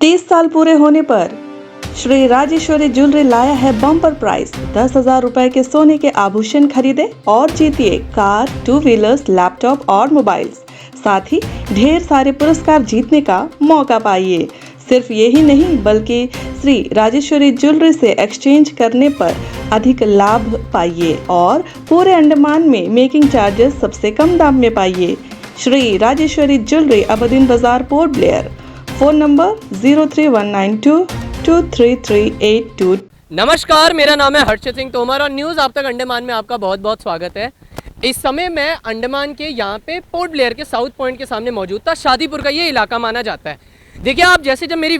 30 साल पूरे होने पर श्री राजेश्वरी ज्वेलरी लाया है बम्पर प्राइस 10,000 रुपए के सोने के आभूषण खरीदे और जीतिए कार, 2 व्हीलर्स, लैपटॉप और मोबाइल्स। साथ ही ढेर सारे पुरस्कार जीतने का मौका पाइए। सिर्फ यही नहीं बल्कि श्री राजेश्वरी ज्वेलरी से एक्सचेंज करने पर अधिक लाभ पाइए और पूरे अंडमान में मेकिंग चार्जेस सबसे कम दाम में पाइए। श्री राजेश्वरी ज्वेलरी अबदीन बाजार, पोर्ट ब्लेयर। Phone number 0319223382। नमस्कार, मेरा नाम है हर्षित सिंह तोमर और न्यूज़ आप तक अंडमान में आपका बहुत बहुत स्वागत है। इस समय मैं अंडमान के यहाँ पे पोर्ट ब्लेयर के साउथ पॉइंट के सामने मौजूद था। शादीपुर का ये इलाका माना जाता है। देखिए, आप जैसे जब मेरी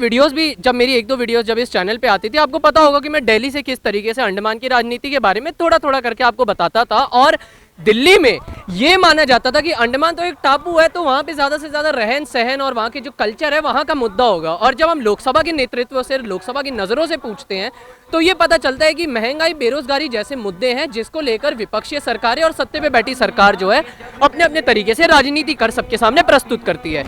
एक दो वीडियोस जब इस चैनल पे आती थी, आपको पता होगा कि मैं दिल्ली से किस तरीके से अंडमान की राजनीति के बारे में थोड़ा थोड़ा करके आपको बताता था। और दिल्ली में ये माना जाता था कि अंडमान तो एक टापू है, तो वहाँ पे ज़्यादा से ज़्यादा रहन सहन और वहाँ के जो कल्चर है वहाँ का मुद्दा होगा। और जब हम लोकसभा के नेतृत्व से, लोकसभा की नज़रों से पूछते हैं तो ये पता चलता है कि महंगाई, बेरोजगारी जैसे मुद्दे हैं जिसको लेकर विपक्षीय सरकारें और सत्ते पे बैठी सरकार जो है अपने अपने तरीके से राजनीति कर सबके सामने प्रस्तुत करती है।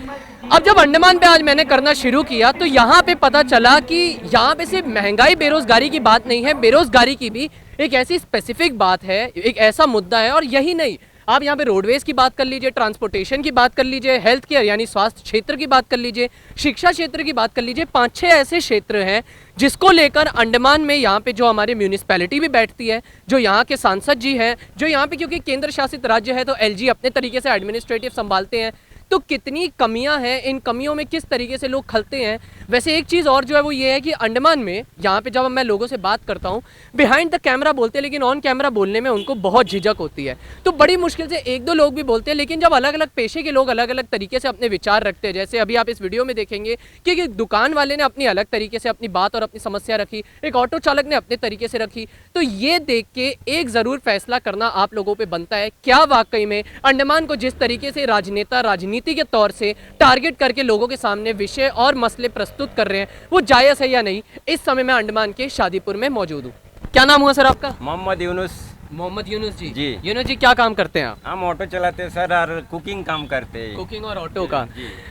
अब जब अंडमान पे आज मैंने करना शुरू किया तो यहाँ पे पता चला कि यहाँ पे सिर्फ महंगाई, बेरोजगारी की बात नहीं है, बेरोजगारी की भी एक ऐसी स्पेसिफिक बात है, एक ऐसा मुद्दा है। और यही नहीं, आप यहाँ पे रोडवेज की बात कर लीजिए, ट्रांसपोर्टेशन की बात कर लीजिए, हेल्थ केयर यानी स्वास्थ्य क्षेत्र की बात कर लीजिए, शिक्षा क्षेत्र की बात कर लीजिए। 5-6 ऐसे क्षेत्र हैं जिसको लेकर अंडमान में यहाँ पे जो हमारी म्यूनिसिपैलिटी भी बैठती है, जो यहाँ के सांसद जी हैं, जो यहाँ पे क्योंकि केंद्र शासित राज्य है तो एलजी अपने तरीके से एडमिनिस्ट्रेटिव संभालते हैं, तो कितनी कमियां हैं, इन कमियों में किस तरीके से लोग खलते हैं। वैसे एक चीज़ और जो है वो ये है कि अंडमान में यहाँ पे जब मैं लोगों से बात करता हूँ, बिहाइंड द कैमरा बोलते हैं लेकिन ऑन कैमरा बोलने में उनको बहुत झिझक होती है। तो बड़ी मुश्किल से 1-2 लोग भी बोलते हैं, लेकिन जब अलग अलग पेशे के लोग अलग अलग तरीके से अपने विचार रखते हैं, जैसे अभी आप इस वीडियो में देखेंगे कि दुकान वाले ने अपनी अलग तरीके से अपनी बात और अपनी समस्या रखी, एक ऑटो चालक ने अपने तरीके से रखी, तो ये देख के एक ज़रूर फैसला करना आप लोगों पर बनता है। क्या वाकई में अंडमान को जिस तरीके से राजनेता राजनीति के तौर से टारगेट करके लोगों के सामने विषय और मसले प्रस्तुत कर रहे हैं वो जायज़ है या नहीं। इस समय मैं अंडमान के शादीपुर में मौजूद हूँ। क्या नाम हुआ सर आपका? मोहम्मद यूनुस। मोहम्मद यूनुस जी। जी यूनुस जी, क्या काम करते हैं आप? हम ऑटो चलाते हैं सर और कुकिंग काम करते हैं। कुकिंग और ऑटो का?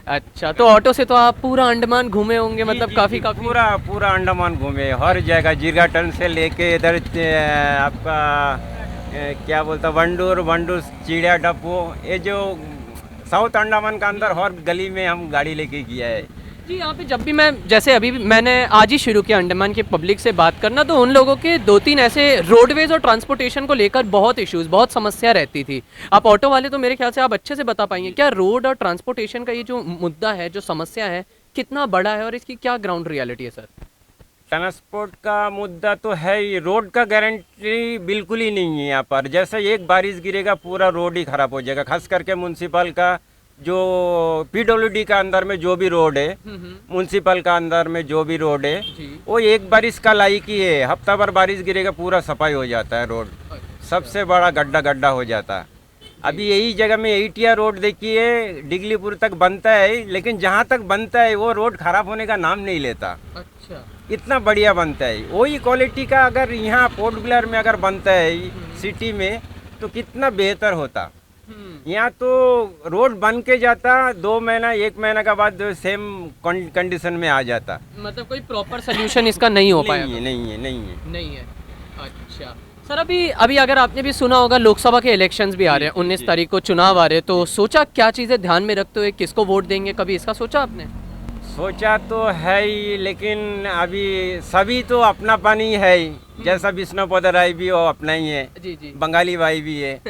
अच्छा, तो ऑटो से तो आप पूरा अंडमान घूमे होंगे, मतलब काफी पूरा अंडमान घूमे, हर जगह, जीरगा टर्न से लेके इधर आपका क्या बोलता वंडूर चिड़िया डप्पो, ये जो साउथ अंडमान का अंदर हर गली में हम गाड़ी लेके किया है जी। यहाँ पे जब भी जैसे अभी मैंने आज ही शुरू किया अंडमान के पब्लिक से बात करना, तो उन लोगों के 2-3 ऐसे रोडवेज और ट्रांसपोर्टेशन को लेकर बहुत इश्यूज, बहुत समस्या रहती थी। आप ऑटो वाले तो मेरे ख्याल से आप अच्छे से बता पाएंगे, क्या रोड और ट्रांसपोर्टेशन का ये जो मुद्दा है, जो समस्या है, कितना बड़ा है और इसकी क्या ग्राउंड रियलिटी है सर? ट्रांसपोर्ट का मुद्दा तो है ही, रोड का गारंटी बिल्कुल ही नहीं है यहाँ पर। जैसे एक बारिश गिरेगा पूरा रोड ही खराब हो जाएगा। खास करके म्यूनसिपल का जो पीडब्ल्यूडी का अंदर में जो भी रोड है, म्यूनसिपल का अंदर में जो भी रोड है, वो एक बारिश का लायक ही है। हफ्ता भर बारिश गिरेगा पूरा सफाई हो जाता है, रोड सबसे बड़ा गड्ढा हो जाता है। अभी यही जगह में एटिया रोड देखिए, डिगलीपुर तक बनता है, लेकिन जहाँ तक बनता है वो रोड खराब होने का नाम नहीं लेता। अच्छा, इतना बढ़िया बनता है। वही क्वालिटी का अगर यहाँ पोर्ट ब्लेयर में अगर बनता है सिटी में तो कितना बेहतर होता। यहाँ तो रोड बन के जाता, 2 महीना 1 महीना का बाद सेम कंडीशन में आ जाता। मतलब कोई प्रॉपर सोल्यूशन इसका नहीं हो पाया? नहीं है। अच्छा सर, अभी अगर आपने भी सुना होगा, लोकसभा के इलेक्शंस भी आ रहे हैं, 19 तारीख को चुनाव आ रहे हैं, तो सोचा क्या चीज़ें ध्यान में रखते हुए किसको वोट देंगे, कभी इसका सोचा आपने? सोचा तो है ही, लेकिन अभी सभी तो अपना पानी है ही। जैसा विष्णुपद राय भी हो अपना ही है, जी। बंगाली भाई भी है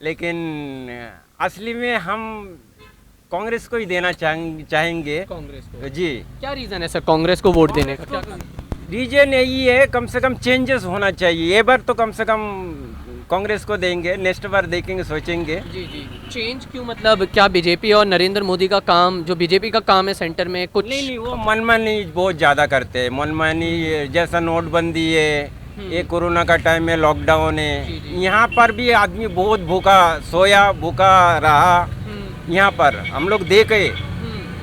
लेकिन असली में हम कांग्रेस को ही देना चाहेंगे। कांग्रेस को? जी। क्या रीज़न है सर कांग्रेस को वोट देने का? रीजन यही है, कम से कम चेंजेस होना चाहिए। ये बार तो कम से कम कांग्रेस को देंगे, नेक्स्ट बार देखेंगे, सोचेंगे। जी। चेंज क्यों, मतलब क्या बीजेपी और नरेंद्र मोदी का काम, जो बीजेपी का काम है सेंटर में, कुछ नहीं, वो मनमानी बहुत ज़्यादा करते हैं। मनमानी जैसा नोटबंदी है, ये कोरोना का टाइम में लॉकडाउन है, यहाँ पर भी आदमी बहुत भूखा रहा। यहाँ पर हम लोग देखे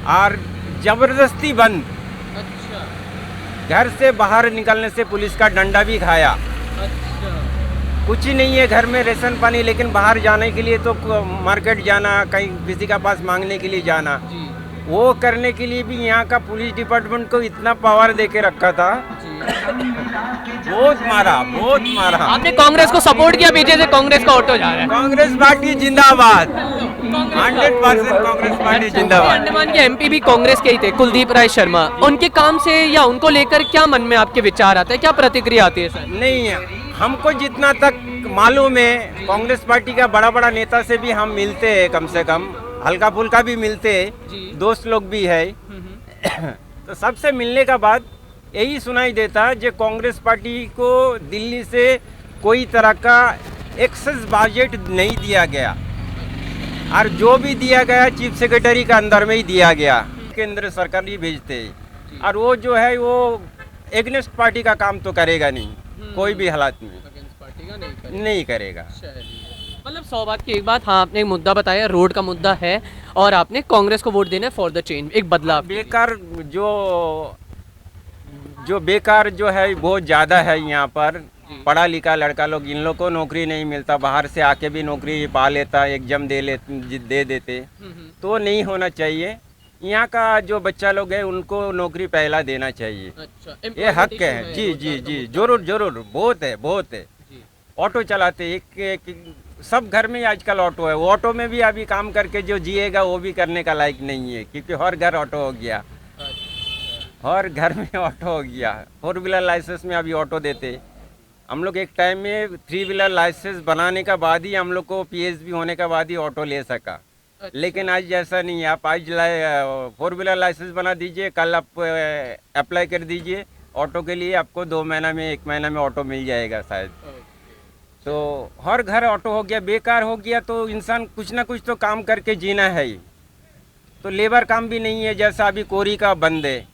और जबरदस्ती बंद। अच्छा। घर से बाहर निकलने से पुलिस का डंडा भी खाया। अच्छा। कुछ ही नहीं है घर में, राशन पानी, लेकिन बाहर जाने के लिए तो मार्केट जाना, कहीं किसी का पास मांगने के लिए जाना, वो करने के लिए भी यहाँ का पुलिस डिपार्टमेंट को इतना पावर दे के रखा था, बहुत मारा, बहुत मारा। आपने कांग्रेस को सपोर्ट किया, पीछे से कांग्रेस का ऑटो जा रहा है। कांग्रेस पार्टी जिंदाबाद, 100% कांग्रेस पार्टी जिंदाबाद। अंडमान के एमपी भी कांग्रेस के ही थे, कुलदीप राय शर्मा। उनके काम से या उनको लेकर क्या मन में आपके विचार आते हैं, क्या प्रतिक्रिया आती है सर? नहीं, हमको जितना तक मालूम है, कांग्रेस पार्टी का बड़ा बड़ा नेता से भी हम मिलते हैं, कम से कम हल्का फुल्का भी मिलते हैं, दोस्त लोग भी है। तो सबसे मिलने का बाद यही सुनाई देता जो कांग्रेस पार्टी को दिल्ली से कोई तरह का एक्सेस बजट नहीं दिया गया, और जो भी दिया गया चीफ सेक्रेटरी का अंदर में ही दिया गया, केंद्र सरकार ही भेजते हैं। और वो जो है वो एग्नेस्ट पार्टी का काम तो करेगा नहीं, कोई भी हालात में नहीं करेगा। मतलब सौभाग्य की एक बात, हाँ आपने एक मुद्दा बताया, रोड का मुद्दा है, और आपने कांग्रेस को वोट देना है फॉर द चेंज, एक बदलाव। बेकार जो बेकार जो है बहुत ज़्यादा है यहाँ पर, पढ़ा लिखा लड़का लोग, इन लोग को नौकरी नहीं मिलता, बाहर से आके भी नौकरी पा लेता, एग्जाम दे देते, तो नहीं होना चाहिए। यहाँ का जो बच्चा लोग है उनको नौकरी पहला देना चाहिए। अच्छा, ये हक है। जी जी जी, जरूर जरूर, बहुत है, बहुत है। ऑटो चलाते एक सब घर में आजकल ऑटो है, वो ऑटो में भी अभी काम करके जो जिएगा वो भी करने का लायक नहीं है, क्योंकि हर घर ऑटो हो गया, हर घर में ऑटो हो गया। 4 व्हीलर लाइसेंस में अभी ऑटो देते। हम लोग एक टाइम में 3 व्हीलर लाइसेंस बनाने का बाद ही हम लोग को PhD होने के बाद ही ऑटो ले सका। लेकिन आज जैसा नहीं है, आप आज 4 व्हीलर लाइसेंस बना दीजिए, कल आप अप्लाई कर दीजिए ऑटो के लिए, आपको 2 महीना में 1 महीना में ऑटो मिल जाएगा शायद। तो हर घर ऑटो हो गया, बेकार हो गया, तो इंसान कुछ ना कुछ तो काम करके जीना है ही। तो लेबर काम भी नहीं है, जैसा अभी कोरी का बंद है,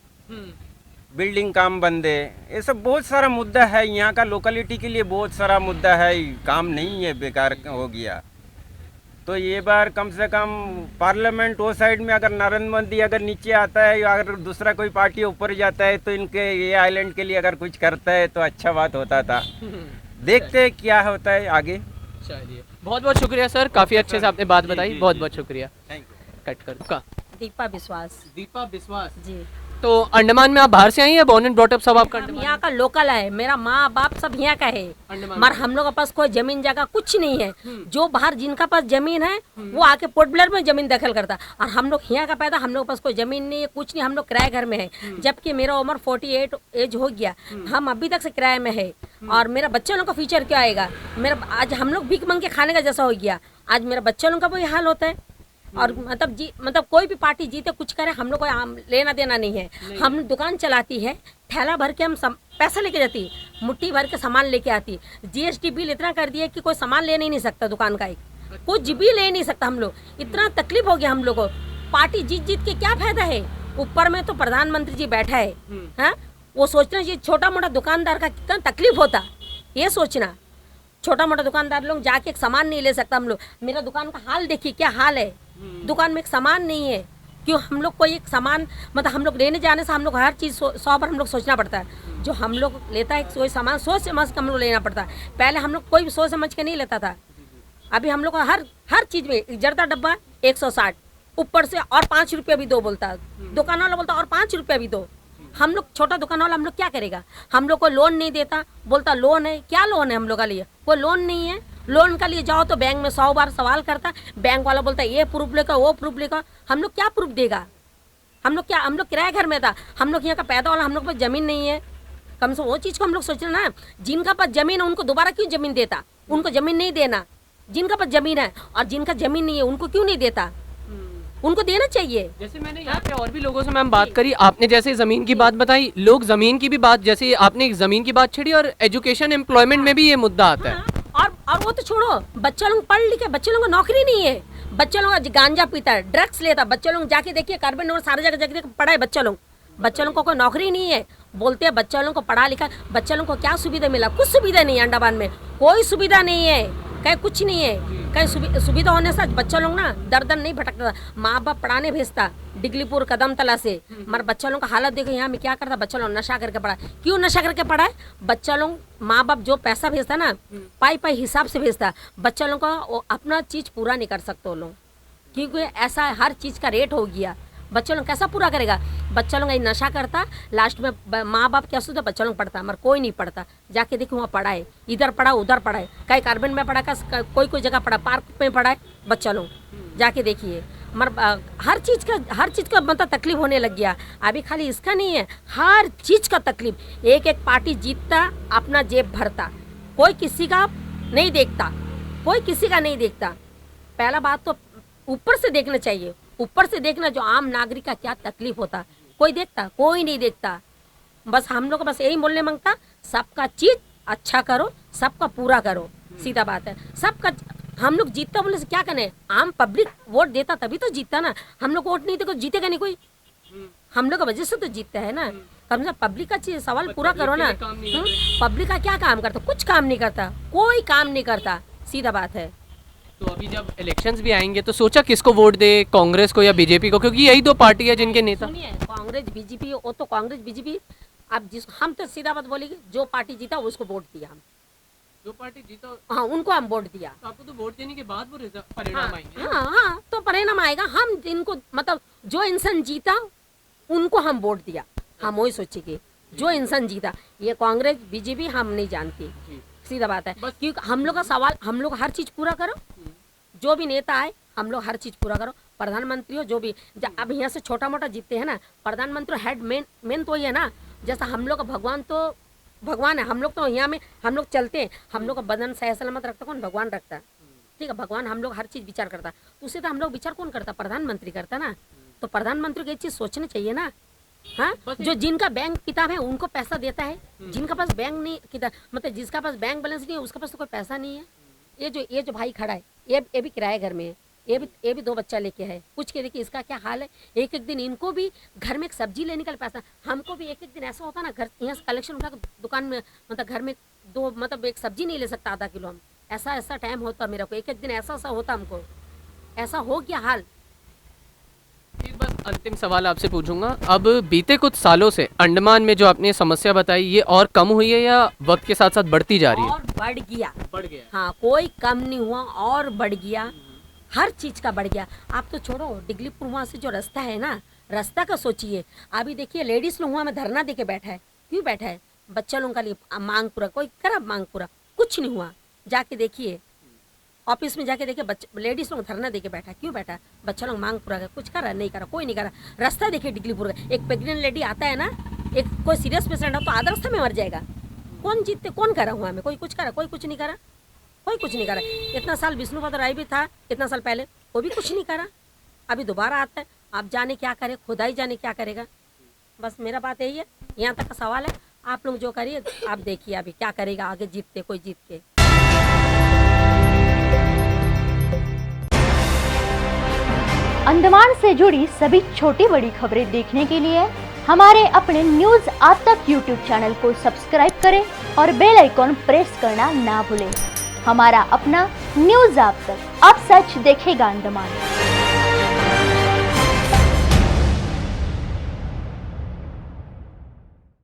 बिल्डिंग काम बंद है, ये सब बहुत सारा मुद्दा है यहाँ का। लोकेलिटी के लिए बहुत सारा मुद्दा है, काम नहीं है, बेकार हो गया। तो ये बार कम से कम पार्लियामेंट वो साइड में अगर नरेंद्र मोदी अगर नीचे आता है, या अगर दूसरा कोई पार्टी ऊपर जाता है, तो इनके ये आइलैंड के लिए अगर कुछ करता है तो अच्छा बात होता था। देखते हैं क्या होता है आगे। चलिए, बहुत बहुत शुक्रिया सर, काफ़ी अच्छे से आपने बात बताई, बहुत बहुत शुक्रिया। कट कर। दीपा विश्वास। दीपा विश्वास जी। तो अंडमान में आप बाहर से आई हैं, बॉर्न एंड ब्रॉट अप सब आपका हम अंडमान? यहाँ का लोकल है, मेरा माँ बाप सब यहाँ का है, अंडमान मगर हम लोग के पास कोई जमीन जगह कुछ नहीं है। जो बाहर जिनका पास जमीन है वो आके पोर्ट ब्लेयर में जमीन दखल करता, और हम लोग यहाँ का पैदा, हम लोग के पास कोई जमीन नहीं है, कुछ नहीं, हम लोग किराए घर में है। जबकि मेरा उम्र 48 एज हो गया, हम अभी तक से किराए में है। और मेरा बच्चा लोग का फ्यूचर क्या आएगा? मेरा आज हम लोग भीख मांग के खाने का जैसा हो गया, आज मेरा बच्चा लोग का वही हाल होता है। और मतलब कोई भी पार्टी जीते कुछ करे, हम लोग को लेना देना नहीं है। हम दुकान चलाती है, थैला भर के हम पैसा लेके जाती, मुट्ठी भर के सामान लेके आती। GST बिल इतना कर दिया कि कोई सामान ले नहीं सकता दुकान का, एक कुछ भी ले नहीं सकता। हम लोग इतना तकलीफ हो गया हम लोग को। पार्टी जीत के क्या फायदा है? ऊपर में तो प्रधानमंत्री जी बैठा है, हाँ, वो सोचना ये छोटा मोटा दुकानदार का कितना तकलीफ होता, ये सोचना। छोटा मोटा दुकानदार लोग जाके एक सामान नहीं ले सकता। हम लोग, मेरा दुकान का हाल देखिए क्या हाल है, दुकान में एक सामान नहीं है। क्यों? हम लोग कोई एक सामान, मतलब हम लोग लेने जाने से हम लोग हर चीज़ 100 बार हम लोग सोचना पड़ता है। जो हम लोग लेता है कोई सामान सोच समझ के हम लोग लेना पड़ता है। पहले हम लोग कोई भी सोच समझ के नहीं लेता था। अभी हम लोग को हर चीज़ में जर्दा डब्बा 160, ऊपर से और 5 रुपया भी दो बोलता है, दुकान वाला बोलता और 5 रुपया भी दो। हम लोग छोटा दुकान वाला हम लोग क्या करेगा? हम लोग को लोन नहीं देता, बोलता लोन है। क्या लोन है हम लोग का लिए? कोई लोन नहीं है। लोन का लिए जाओ तो बैंक में 100 बार सवाल करता, बैंक वाला बोलता ये प्रूफ लेकर वो प्रूफ लेकर। हम लोग क्या प्रूफ देगा? हम लोग किराए घर में था, हम लोग यहाँ का पैदा वाला, हम लोग पास ज़मीन नहीं है। कम से वो चीज़ को हम लोग सोचना ना, जिनका पास ज़मीन है उनको दोबारा क्यों ज़मीन देता? उनको ज़मीन नहीं देना। जिनका पास ज़मीन है और जिनका ज़मीन नहीं है उनको क्यों नहीं देता? उनको देना चाहिए। जैसे मैंने यहाँ पे और भी लोगों से मैम बात करी, आपने जैसे ज़मीन की बात बताई, लोग ज़मीन की भी बात, जैसे आपने ज़मीन की बात छेड़ी, और एजुकेशन एम्प्लॉयमेंट में भी ये मुद्दा आता है। और वो तो छोड़ो, बच्चा लोग पढ़ लिखे, बच्चे लोगों को नौकरी नहीं है। बच्चा लोग गांजा पीता है, ड्रग्स लेता, बच्चा लोग जाके देखिए कार्बन और सारे जगह जाके पढ़ा है बच्चा लोग को कोई नौकरी नहीं है। बोलते हैं बच्चा लोग को पढ़ा लिखा, बच्चा लोग को क्या सुविधा मिला? कुछ सुविधा नहीं है। अंडमान में कोई सुविधा नहीं है, कहीं कुछ नहीं है। कहीं सुविधा होने से बच्चा लोग ना दर दर नहीं भटकता। माँ बाप पढ़ाने भेजता डिगलीपुर कदमतला से, मगर बच्चा लोग का हालत देखो यहाँ में क्या करता। बच्चा लोग नशा करके पढ़ा। क्यों नशा करके पढ़ा है? बच्चा लोग, माँ बाप जो पैसा भेजता ना, पाई हिसाब से भेजता। बच्चा लोग का अपना चीज़ पूरा नहीं कर सकते वो लोग, क्योंकि ऐसा हर चीज़ का रेट हो गया। बच्चा लोग कैसा पूरा करेगा? बच्चा लोग नशा करता, लास्ट में माँ बाप क्या सोचते, बच्चा लोग पढ़ता, मगर कोई नहीं पढ़ता। जाके देखो वहाँ पढ़ा है, इधर पढ़ा उधर पढ़ा है, कहीं कार्बन में पढ़ा, कोई जगह पढ़ा, पार्क में पढ़ा है बच्चा लोग, जाके देखिए। मगर हर चीज़ का मतलब तकलीफ होने लग गया। अभी खाली इसका नहीं है, हर चीज़ का तकलीफ। एक एक पार्टी जीतता, अपना जेब भरता, कोई किसी का नहीं देखता, कोई किसी का नहीं देखता। पहला बात तो ऊपर से देखना चाहिए, ऊपर से देखना जो आम नागरिक का क्या तकलीफ होता, कोई देखता? कोई नहीं देखता। बस हम लोग को बस यही बोलने मांगता, सबका चीज़ अच्छा करो, सबका पूरा करो, सीधा बात है। सबका हम लोग जीतता बोले से क्या करने? आम पब्लिक वोट देता तभी तो जीतता ना। हम लोग वोट नहीं देगा जीतेगा नहीं कोई, हम लोग की वजह से तो जीतता है ना। कम से कम पब्लिक का चीज सवाल पूरा करो ना। पब्लिक का क्या काम करता? कुछ काम नहीं करता, कोई काम नहीं करता, सीधा बात है। तो अभी जब इलेक्शंस भी आएंगे तो सोचा किसको वोट दे, कांग्रेस को या बीजेपी को? क्योंकि यही दो पार्टी है जिनके नेता। सुनिए, कांग्रेस बीजेपी, वो तो कांग्रेस बीजेपी, अब जिस हम तो सीधा बात बोलेंगे, जो पार्टी जीता उसको वोट दिया हम। जो पार्टी जीता, हाँ, उनको हम वोट दिया। तो आपको तो वोट देने के बाद वो परिणाम आएंगे। हाँ, तो परिणाम आएगा। हम इनको मतलब जो इंसान जीता उनको हम वोट दिया, हम वही सोचेंगे जो इंसान जीता। ये कांग्रेस बीजेपी हम नहीं जानती, सीधा बात है। क्योंकि हम लोग का सवाल, हम लोग हर चीज पूरा करो, जो भी नेता आए हम लोग हर चीज पूरा करो। प्रधानमंत्री हो जो भी, अब यहाँ से छोटा मोटा जीतते हैं ना, प्रधानमंत्री हेड मेन तो वही है ना। जैसा हम लोग का भगवान तो भगवान है, हम लोग तो यहाँ में हम लोग चलते हैं, हम लोग का बदन सही सलामत रखता कौन? भगवान रखता है, ठीक है। भगवान हम लोग हर चीज विचार करता, तो उसे तो हम लोग विचार कौन करता? प्रधानमंत्री करता ना। तो प्रधानमंत्री को ये चीज सोचनी चाहिए ना। हाँ, जो जिनका बैंक किताब है उनको पैसा देता है, जिनका पास बैंक नहीं किताब, मतलब जिसका पास बैंक बैलेंस नहीं है उसका पास तो कोई पैसा नहीं है। ये जो भाई खड़ा है, ये भी किराए घर में है, ये भी 2 बच्चा लेके है। पूछ के देखिए इसका क्या हाल है। एक दिन इनको भी घर में एक सब्जी लेने का पैसा, हमको भी एक दिन ऐसा होता ना, घर यहाँ से कलेक्शन उठा दुकान में, मतलब घर में 2 मतलब एक सब्जी नहीं ले सकता आधा किलो हम। ऐसा टाइम होता मेरा को, एक दिन ऐसा होता हमको, ऐसा हो गया हाल। एक बस अंतिम सवाल आपसे पूछूंगा, अब बीते कुछ सालों से अंडमान में जो आपने समस्या बताई, ये और कम हुई है या वक्त के साथ साथ बढ़ती जा रही है? और बढ़ गया। हाँ, कोई कम नहीं हुआ, और बढ़ गया, हर चीज का बढ़ गया। आप तो छोड़ो, डिगलीपुर वहाँ से जो रास्ता है ना, रास्ता का सोचिए। अभी देखिए लेडीज लोग वहाँ में धरना दे के बैठा है, क्यों बैठा है? बच्चा लोगों का लिए मांग पूरा, कोई करा मांग पूरा? कुछ नहीं हुआ। जाके देखिए ऑफिस में, जाके देखिए लेडीज लोग धरना दे के बैठा है, क्यों बैठा? बच्चा लोग मांग पूरा कर, कुछ करा नहीं करा, कोई नहीं करा। रास्ता देखिए डिगलीपुर का, एक प्रेग्नेंट लेडी आता है ना, एक कोई सीरियस पेशेंट हो तो आधा रास्ता में मर जाएगा। कौन जीतते? कौन करा हुआ में? कोई कुछ करा? कोई कुछ नहीं करा, कोई कुछ नहीं करा। इतना साल विष्णुपद राय भी था, इतना साल पहले, वो भी कुछ नहीं करा। अभी दोबारा आता है, आप जाने क्या करे, खुदा ही जाने क्या करेगा। बस मेरा बात यही है, यहाँ तक का सवाल है। आप लोग जो करिए, आप देखिए अभी क्या करेगा आगे, जीतते कोई जीत के। अंडमान से जुड़ी सभी छोटी बड़ी खबरें देखने के लिए हमारे अपने न्यूज आज तक यूट्यूब चैनल को सब्सक्राइब करें और बेल आइकॉन प्रेस करना ना भूलें। हमारा अपना न्यूज आज तक, अब सच देखेगा अंडमान।